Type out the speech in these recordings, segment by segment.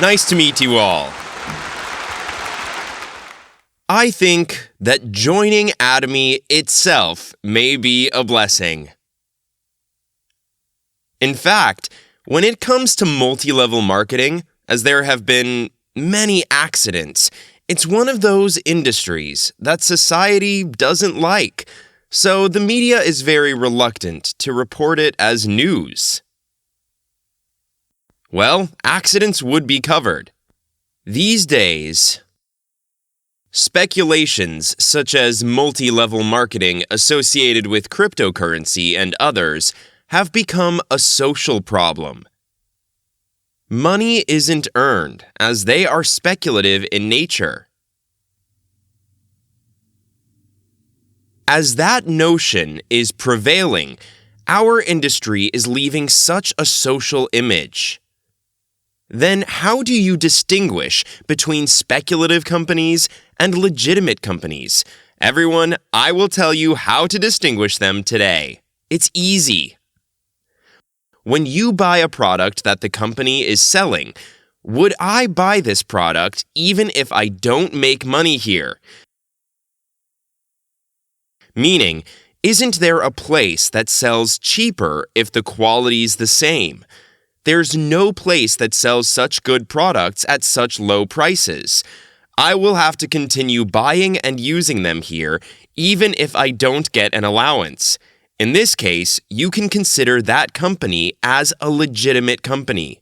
Nice to meet you all. I think that joining Atomy itself may be a blessing. In fact, when it comes to multi-level marketing, as there have been many accidents, it's one of those industries that society doesn't like, so the media is very reluctant to report it as news. Well, accidents would be covered. These days, speculations such as multi-level marketing associated with cryptocurrency and others have become a social problem. Money isn't earned, as they are speculative in nature. As that notion is prevailing, our industry is leaving such a social image. Then how do you distinguish between speculative companies and legitimate companies? Everyone, I will tell you how to distinguish them today. It's easy. When you buy a product that the company is selling, would I buy this product even if I don't make money here? Meaning, isn't there a place that sells cheaper if the quality's the same? There's no place that sells such good products at such low prices. I will have to continue buying and using them here, even if I don't get an allowance. In this case, you can consider that company as a legitimate company.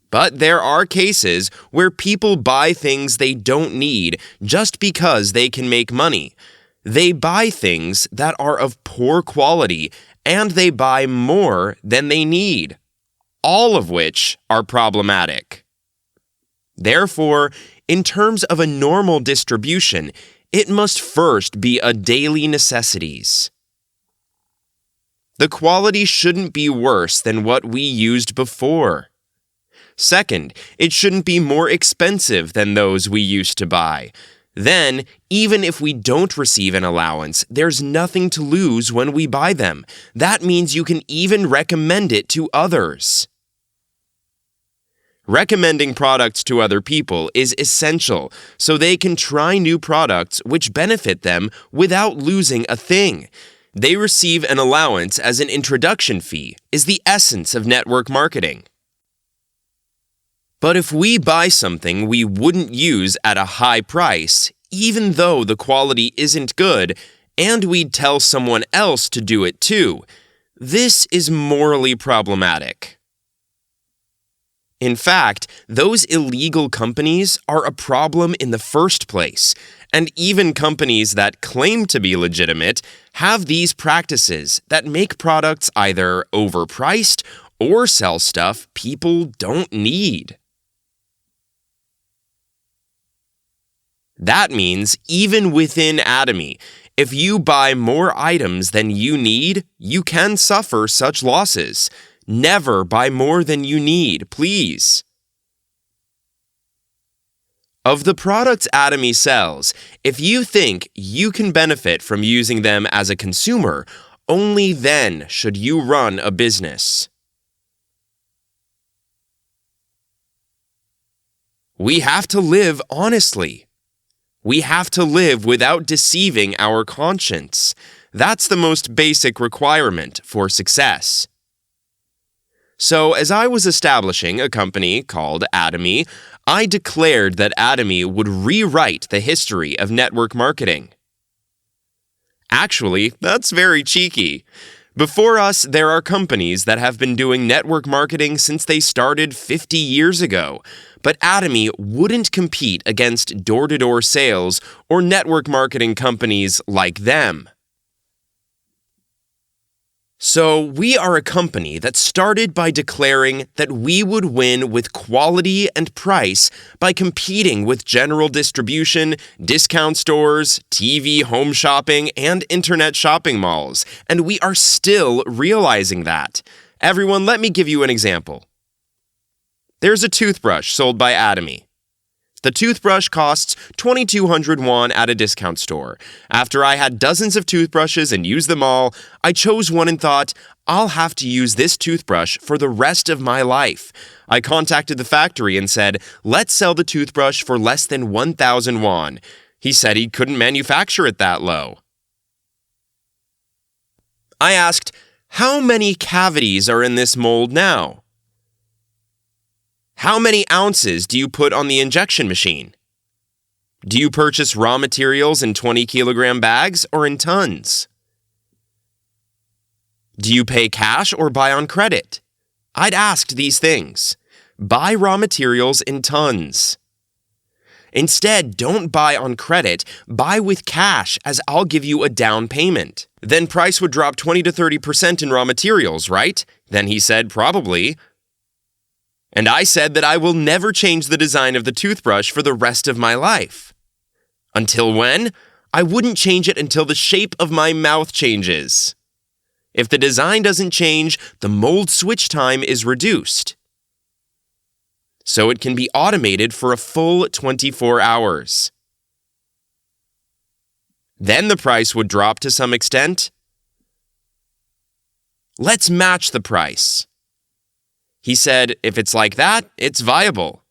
But there are cases where people buy things they don't need just because they can make money. They buy things that are of poor quality, and they buy more than they need, all of which are problematic. Therefore, in terms of a normal distribution, it must first be a daily necessities. The quality shouldn't be worse than what we used before. Second, it shouldn't be more expensive than those we used to buy. Then, even if we don't receive an allowance, there's nothing to lose when we buy them. That means you can even recommend it to others. Recommending products to other people is essential so they can try new products which benefit them without losing a thing. They receive an allowance as an introduction fee, is the essence of network marketing. But if we buy something we wouldn't use at a high price, even though the quality isn't good, and we'd tell someone else to do it too, this is morally problematic. In fact, those illegal companies are a problem in the first place, and even companies that claim to be legitimate have these practices that make products either overpriced or sell stuff people don't need. That means even within Atomy, if you buy more items than you need, you can suffer such losses. Never buy more than you need, please. Of the products Atomy sells, if you think you can benefit from using them as a consumer, only then should you run a business. We have to live honestly. We have to live without deceiving our conscience. That's the most basic requirement for success. So, as I was establishing a company called Atomy, I declared that Atomy would rewrite the history of network marketing. Actually, that's very cheeky. Before us, there are companies that have been doing network marketing since they started 50 years ago. But Atomy wouldn't compete against door-to-door sales or network marketing companies like them. So we are a company that started by declaring that we would win with quality and price by competing with general distribution, discount stores, TV home shopping, and internet shopping malls. And we are still realizing that. Everyone, let me give you an example. There's a toothbrush sold by Atomy. The toothbrush costs 2,200 won at a discount store. After I had dozens of toothbrushes and used them all, I chose one and thought, I'll have to use this toothbrush for the rest of my life. I contacted the factory and said, let's sell the toothbrush for less than 1,000 won. He said he couldn't manufacture it that low. I asked, how many cavities are in this mold now? How many ounces do you put on the injection machine? Do you purchase raw materials in 20-kilogram bags or in tons? Do you pay cash or buy on credit? I'd asked these things. Buy raw materials in tons. Instead, don't buy on credit, buy with cash as I'll give you a down payment. Then price would drop 20 to 30% in raw materials, right? Then he said, probably. And I said that I will never change the design of the toothbrush for the rest of my life. Until when? I wouldn't change it until the shape of my mouth changes. If the design doesn't change, the mold switch time is reduced. So it can be automated for a full 24 hours. Then the price would drop to some extent. Let's match the price. He said, if it's like that, it's viable.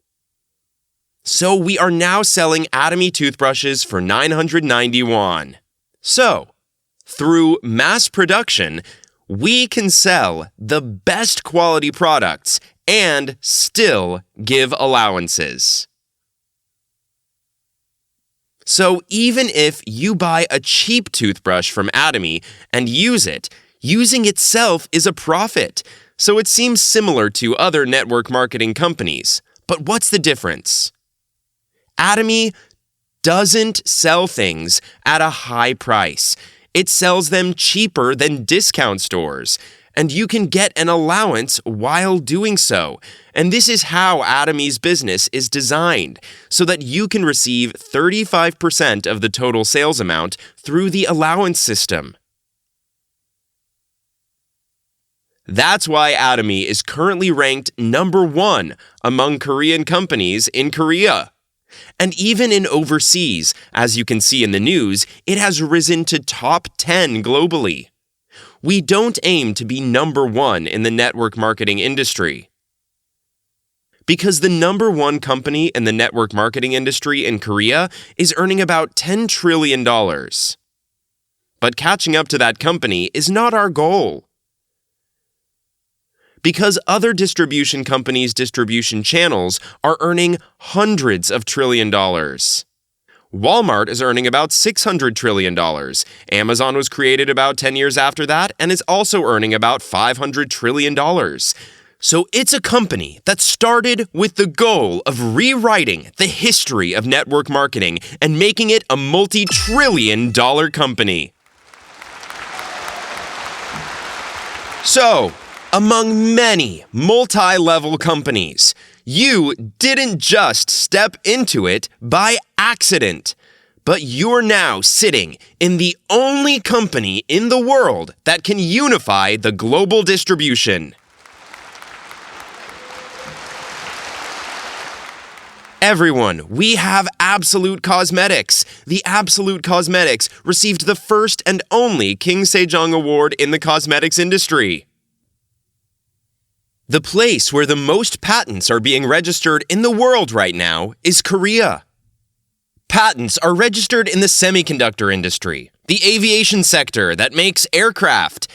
So we are now selling Atomy toothbrushes for 990 won. So, through mass production, we can sell the best quality products and still give allowances. So even if you buy a cheap toothbrush from Atomy and use it, using itself is a profit. So it seems similar to other network marketing companies. But what's the difference? Atomy doesn't sell things at a high price. It sells them cheaper than discount stores. And you can get an allowance while doing so. And this is how Atomy's business is designed, so that you can receive 35% of the total sales amount through the allowance system. That's why Atomy is currently ranked number 1 among Korean companies in Korea. And even in overseas, as you can see in the news, it has risen to top 10 globally. We don't aim to be number 1 in the network marketing industry. Because the number 1 company in the network marketing industry in Korea is earning about $10 trillion. But catching up to that company is not our goal. Because other distribution companies' distribution channels are earning hundreds of $trillions. Walmart is earning about $600 trillion. Amazon was created about 10 years after that and is also earning about $500 trillion. So it's a company that started with the goal of rewriting the history of network marketing and making it a multi-trillion-dollar company. So, among many multi-level companies, you didn't just step into it by accident, but you're now sitting in the only company in the world that can unify the global distribution. Everyone, we have Absolute Cosmetics. The Absolute Cosmetics received the first and only King Sejong Award in the cosmetics industry. The place where the most patents are being registered in the world right now is Korea. Patents are registered in the semiconductor industry, the aviation sector that makes aircraft.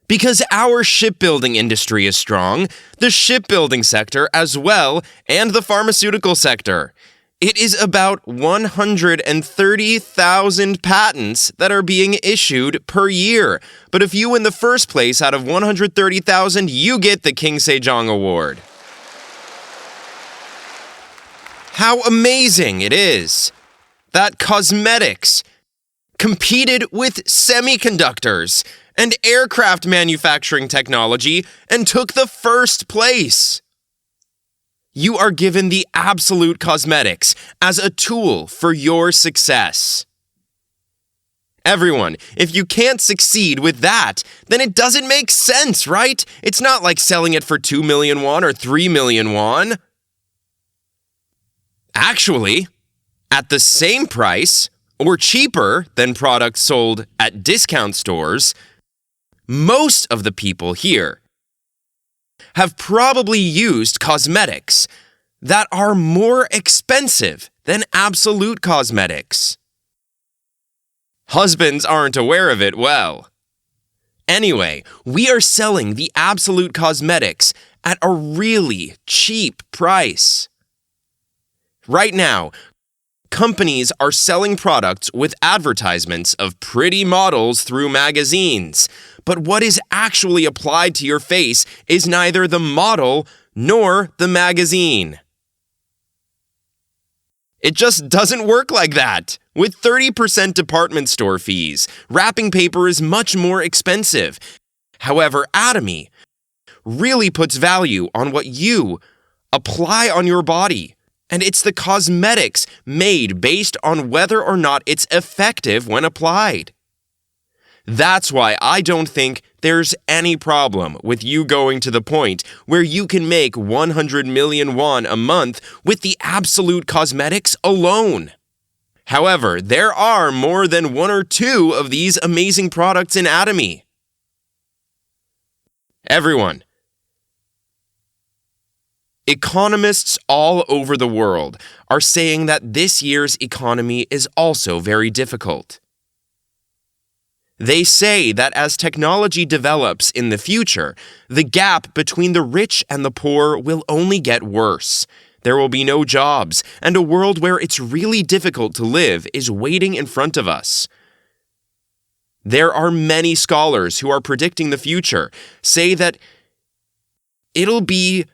Because our shipbuilding industry is strong, the shipbuilding sector as well, and the pharmaceutical sector. It is about 130,000 patents that are issued issued per year. But if you win the first place out of 130,000, you get the King Sejong Award. How amazing it is that cosmetics competed with semiconductors and aircraft manufacturing technology and took the first place. You are given the Absolute Cosmetics as a tool for your success. Everyone, if you can't succeed with that, then it doesn't make sense, right? It's not like selling it for 2 million won or 3 million won. Actually, at the same price or cheaper than products sold at discount stores, most of the people here have probably used cosmetics that are more expensive than absolute cosmetics. Husbands aren't aware of it well. Anyway, we are selling the absolute cosmetics at a really cheap price. Right now, companies are selling products with advertisements of pretty models through magazines, but what is actually applied to your face is neither the model nor the magazine. It just doesn't work like that. With 30% department store fees, wrapping paper is much more expensive. However, Atomy really puts value on what you apply on your body, and it's the cosmetics made based on whether or not it's effective when applied. That's why I don't think there's any problem with you going to the point where you can make 100 million won a month with the absolute cosmetics alone. However, there are more than one or two of these amazing products in Atomy. Everyone, economists all over the world are saying that this year's economy is also very difficult. They say that as technology develops in the future, the gap between the rich and the poor will only get worse. There will be no jobs, and a world where it's really difficult to live is waiting in front of us. There are many scholars who are predicting the future, say that it'll be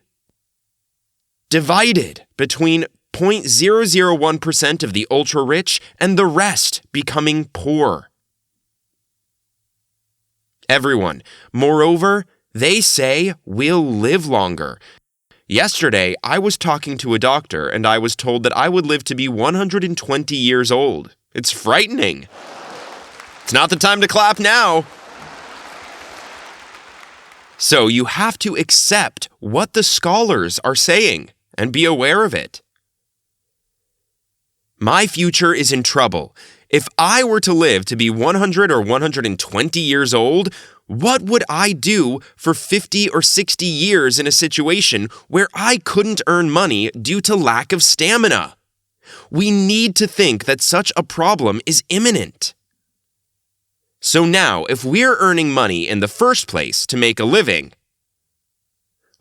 divided between 0.001% of the ultra-rich and the rest becoming poor. Everyone, moreover, they say we'll live longer. Yesterday, I was talking to a doctor and I was told that I would live to be 120 years old. It's frightening. It's not the time to clap now. So you have to accept what the scholars are saying and be aware of it. My future is in trouble. If I were to live to be 100 or 120 years old, what would I do for 50 or 60 years in a situation where I couldn't earn money due to lack of stamina? We need to think that such a problem is imminent. So now, if we're earning money in the first place to make a living,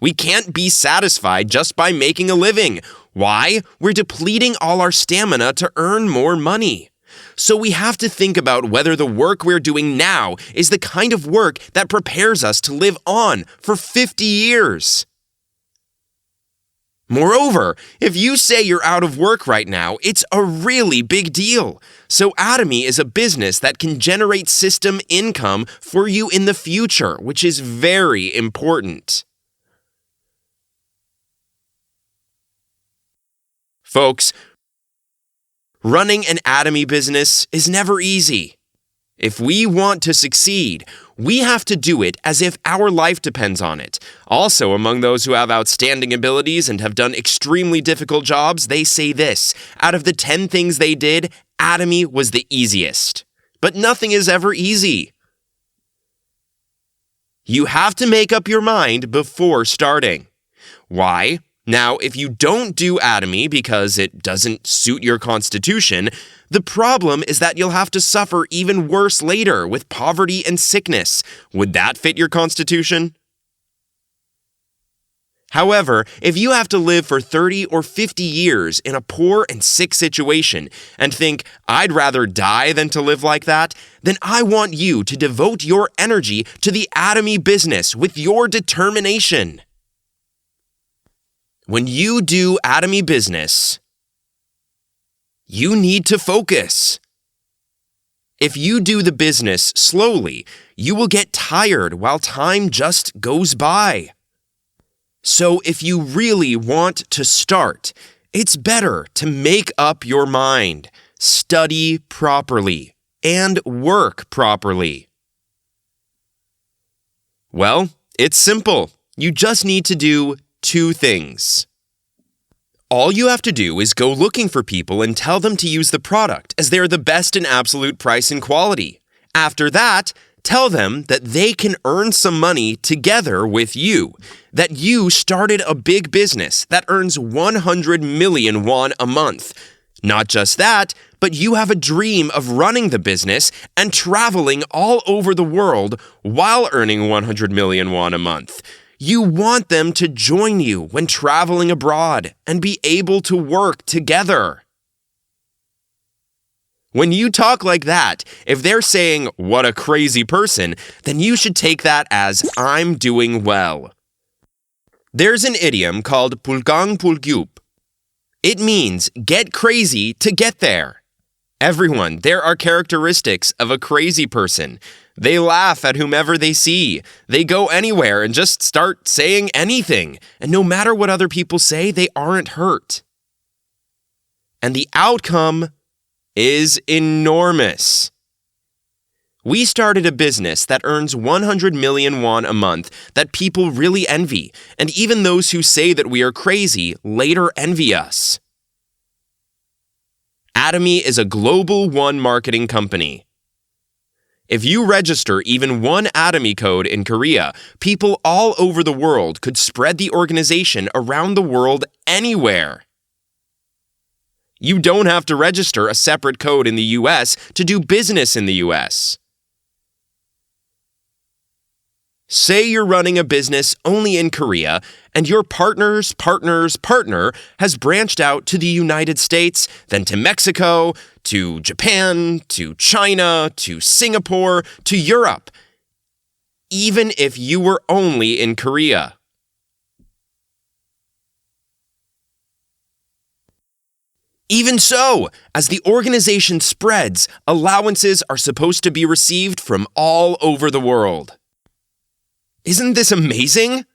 we can't be satisfied just by making a living. Why? We're depleting all our stamina to earn more money. So we have to think about whether the work we're doing now is the kind of work that prepares us to live on for 50 years. Moreover, if you say you're out of work right now, it's a really big deal. So Atomy is a business that can generate system income for you in the future, which is very important. Folks, running an Atomy business is never easy. If we want to succeed, we have to do it as if our life depends on it. Also, among those who have outstanding abilities and have done extremely difficult jobs, they say this: out of the 10 things they did, Atomy was the easiest. But nothing is ever easy. You have to make up your mind before starting. Why? Now, if you don't do Atomy because it doesn't suit your constitution, the problem is that you'll have to suffer even worse later with poverty and sickness. Would that fit your constitution? However, if you have to live for 30 or 50 years in a poor and sick situation and think, I'd rather die than to live like that, then I want you to devote your energy to the Atomy business with your determination. When you do Atomy business, you need to focus. If you do the business slowly, you will get tired while time just goes by. So if you really want to start, it's better to make up your mind, study properly, and work properly. Well, it's simple. You just need to do 2 things. All you have to do is go looking for people and tell them to use the product as they are the best in absolute price and quality. After that, tell them that they can earn some money together with you, that you started a big business that earns 100 million won a month. Not just that, but you have a dream of running the business and traveling all over the world while earning 100 million won a month. You want them to join you when traveling abroad and be able to work together. When you talk like that, if they're saying, "What a crazy person," then you should take that as, "I'm doing well." There's an idiom called pulgang pulgyup. It means get crazy to get there. Everyone, there are characteristics of a crazy person. They laugh at whomever they see. They go anywhere and just start saying anything. And no matter what other people say, they aren't hurt. And the outcome is enormous. We started a business that earns 100 million won a month that people really envy. And even those who say that we are crazy later envy us. Atomy is a global one marketing company. If you register even one Atomy code in Korea, people all over the world could spread the organization around the world anywhere. You don't have to register a separate code in the US to do business in the US. Say you're running a business only in Korea, and your partner's partner's partner has branched out to the United States, then to Mexico, to Japan, to China, to Singapore, to Europe, even if you were only in Korea. Even so, as the organization spreads, allowances are supposed to be received from all over the world. Isn't this amazing?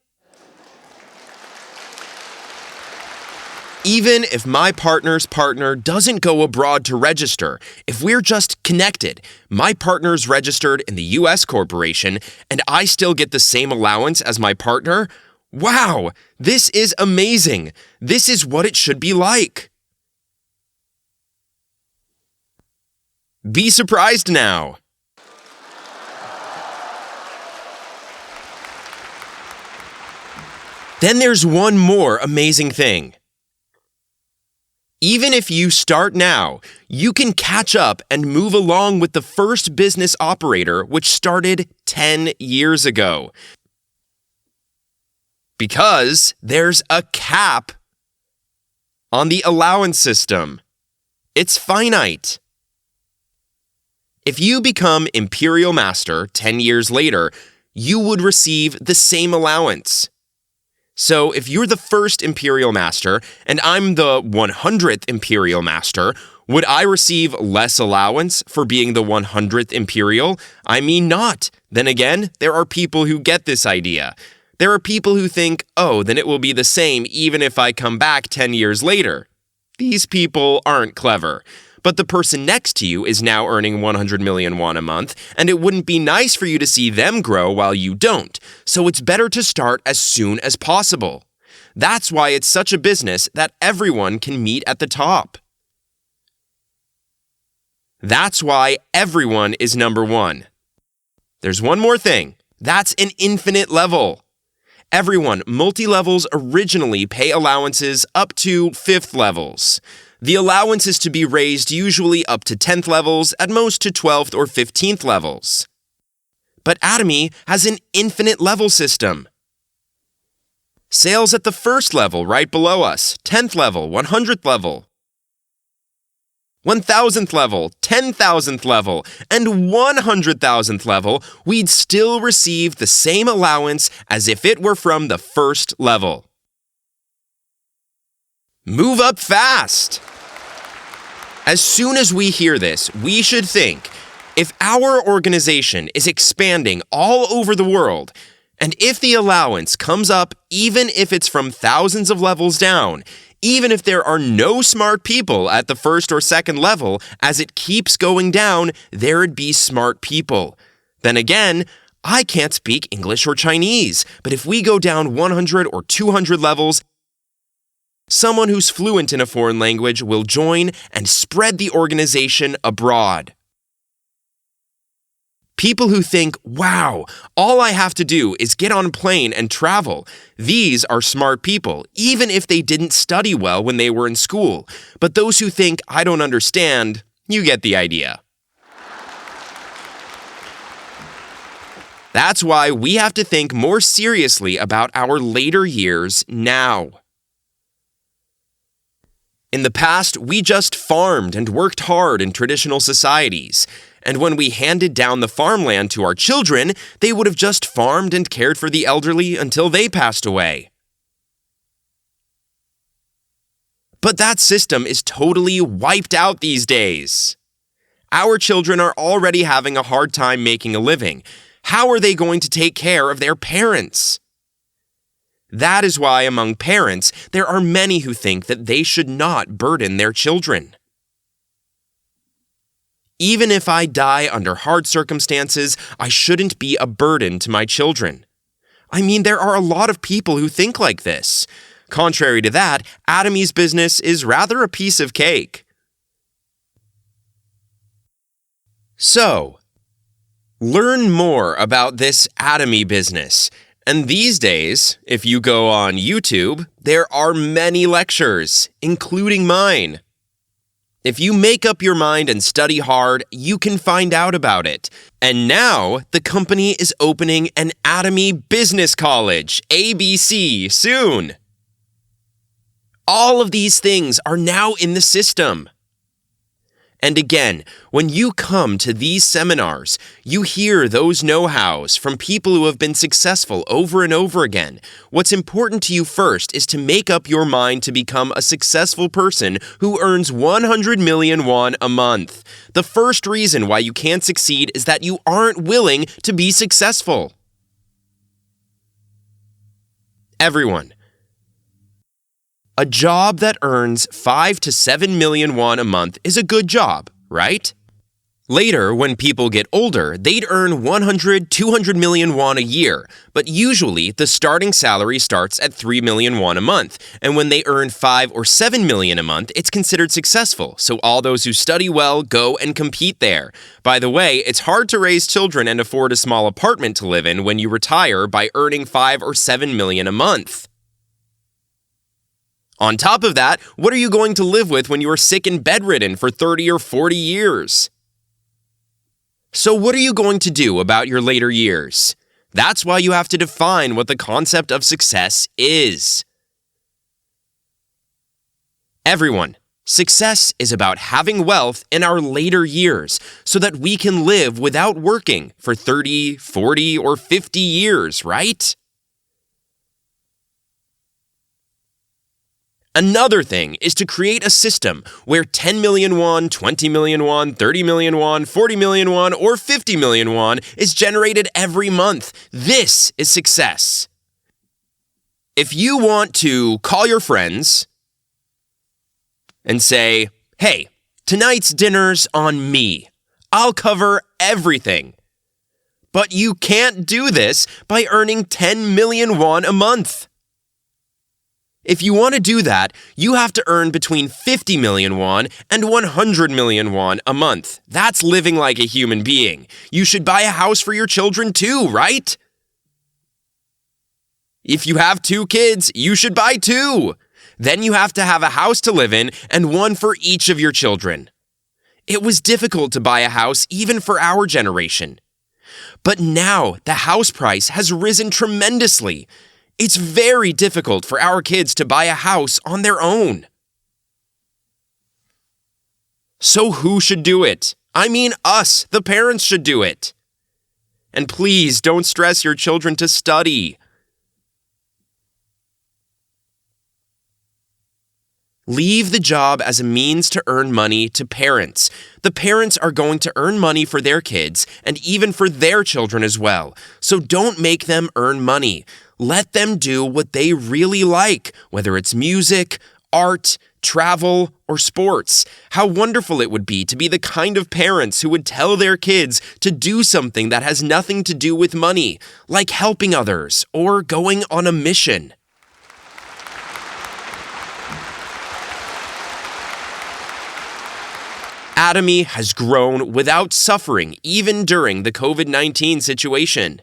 Even if my partner's partner doesn't go abroad to register, if we're just connected, my partner's registered in the US corporation, and I still get the same allowance as my partner, wow, this is amazing. This is what it should be like. Be surprised now. Then there's one more amazing thing. Even if you start now, you can catch up and move along with the first business operator which started 10 years ago. Because there's a cap on the allowance system. It's finite. If you become Imperial Master 10 years later, you would receive the same allowance. So if you're the first Imperial Master and I'm the 100th Imperial Master, would I receive less allowance for being the 100th Imperial? I mean not. Then again, there are people who get this idea. There are people who think, oh, then it will be the same even if I come back 10 years later. These people aren't clever. But the person next to you is now earning 100 million won a month, and it wouldn't be nice for you to see them grow while you don't. So it's better to start as soon as possible. That's why it's such a business that everyone can meet at the top. That's why everyone is number one. There's one more thing. That's an infinite level. Everyone, multi-levels originally pay allowances up to 5th levels. The allowance is to be raised usually up to 10th levels, at most to 12th or 15th levels. But Atomy has an infinite level system. Sales at the 1st level right below us, 10th level, 100th level, 1,000th level, 10,000th level, and 100,000th level, we'd still receive the same allowance as if it were from the 1st level. Move up fast! As soon as we hear this, we should think, if our organization is expanding all over the world, and if the allowance comes up even if it's from thousands of levels down, even if there are no smart people at the 1st or 2nd level, as it keeps going down, there'd be smart people. Then again, I can't speak English or Chinese, but if we go down 100 or 200 levels, Someone who's fluent in a foreign language will join and spread the organization abroad. People who think, wow, all I have to do is get on a plane and travel. These are smart people, even if they didn't study well when they were in school. But those who think, I don't understand, you get the idea. That's why we have to think more seriously about our later years now. In the past, we just farmed and worked hard in traditional societies. And when we handed down the farmland to our children, they would have just farmed and cared for the elderly until they passed away. But that system is totally wiped out these days. Our children are already having a hard time making a living. How are they going to take care of their parents? That is why among parents, there are many who think that they should not burden their children. Even if I die under hard circumstances, I shouldn't be a burden to my children. I mean, there are a lot of people who think like this. Contrary to that, Atomy's business is rather a piece of cake. So, learn more about this Atomy business. And these days, if you go on YouTube, there are many lectures, including mine. If you make up your mind and study hard, you can find out about it. And now, the company is opening an Atomy Business College, ABC, soon. All of these things are now in the system. And again, when you come to these seminars, you hear those know-hows from people who have been successful over and over again. What's important to you first is to make up your mind to become a successful person who earns 100 million won a month. The first reason why you can't succeed is that you aren't willing to be successful. Everyone. A job that earns 5 to 7 million won a month is a good job, right? Later, when people get older, they'd earn 100, 200 million won a year, but usually the starting salary starts at 3 million won a month, and when they earn 5 or 7 million a month, it's considered successful, so all those who study well go and compete there. By the way, it's hard to raise children and afford a small apartment to live in when you retire by earning 5 or 7 million a month. On top of that, what are you going to live with when you are sick and bedridden for 30 or 40 years? So what are you going to do about your later years? That's why you have to define what the concept of success is. Everyone, success is about having wealth in our later years so that we can live without working for 30, 40, or 50 years, right? Another thing is to create a system where 10 million won, 20 million won, 30 million won, 40 million won, or 50 million won is generated every month. This is success. If you want to call your friends and say, hey, tonight's dinner's on me. I'll cover everything. But you can't do this by earning 10 million won a month. If you want to do that, you have to earn between 50 million won and 100 million won a month. That's living like a human being. You should buy a house for your children too, right? If you have 2 kids, you should buy 2. Then you have to have a house to live in and one for each of your children. It was difficult to buy a house even for our generation. But now the house price has risen tremendously. It's very difficult for our kids to buy a house on their own. So who should do it? I mean us, the parents should do it. And please don't stress your children to study. Leave the job as a means to earn money to parents. The parents are going to earn money for their kids and even for their children as well. So don't make them earn money. Let them do what they really like, whether it's music, art, travel, or sports. How wonderful it would be to be the kind of parents who would tell their kids to do something that has nothing to do with money, like helping others or going on a mission. Atomy has grown without suffering even during the COVID-19 situation.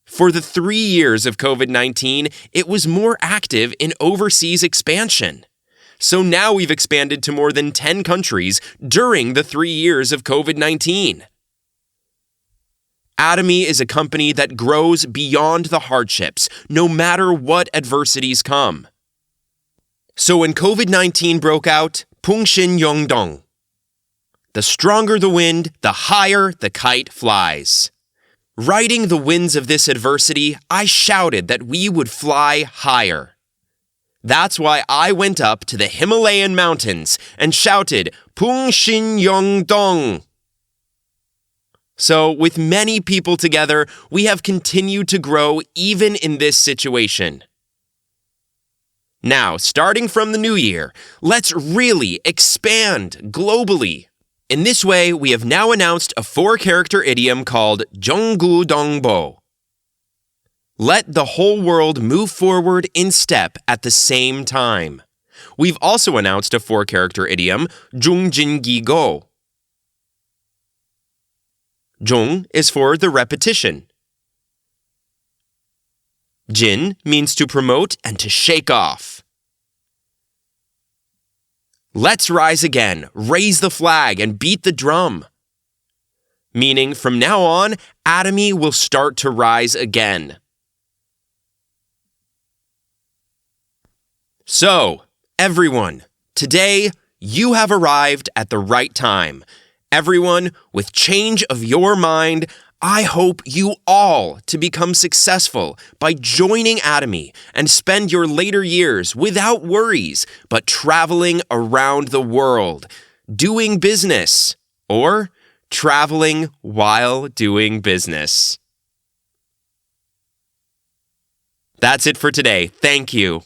For the 3 years of COVID-19, it was more active in overseas expansion. So now we've expanded to more than 10 countries during the 3 years of COVID-19. Atomy is a company that grows beyond the hardships, no matter what adversities come. So when COVID-19 broke out, 풍신 영동. The stronger the wind, the higher the kite flies. Riding the winds of this adversity, I shouted that we would fly higher. That's why I went up to the Himalayan mountains and shouted, 풍신 영동. So, with many people together, we have continued to grow even in this situation. Now, starting from the new year, let's really expand globally. In this way, we have now announced a 4-character idiom called 정구동보. Let the whole world move forward in step at the same time. We've also announced a 4-character idiom, 중진기고. 중 is for the repetition. Jin means to promote and to shake off. Let's rise again, raise the flag, and beat the drum. Meaning, from now on, Atomy will start to rise again. So, everyone, today you have arrived at the right time. Everyone, with change of your mind, I hope you all to become successful by joining Atomy and spend your later years without worries, but traveling around the world, doing business, or traveling while doing business. That's it for today. Thank you.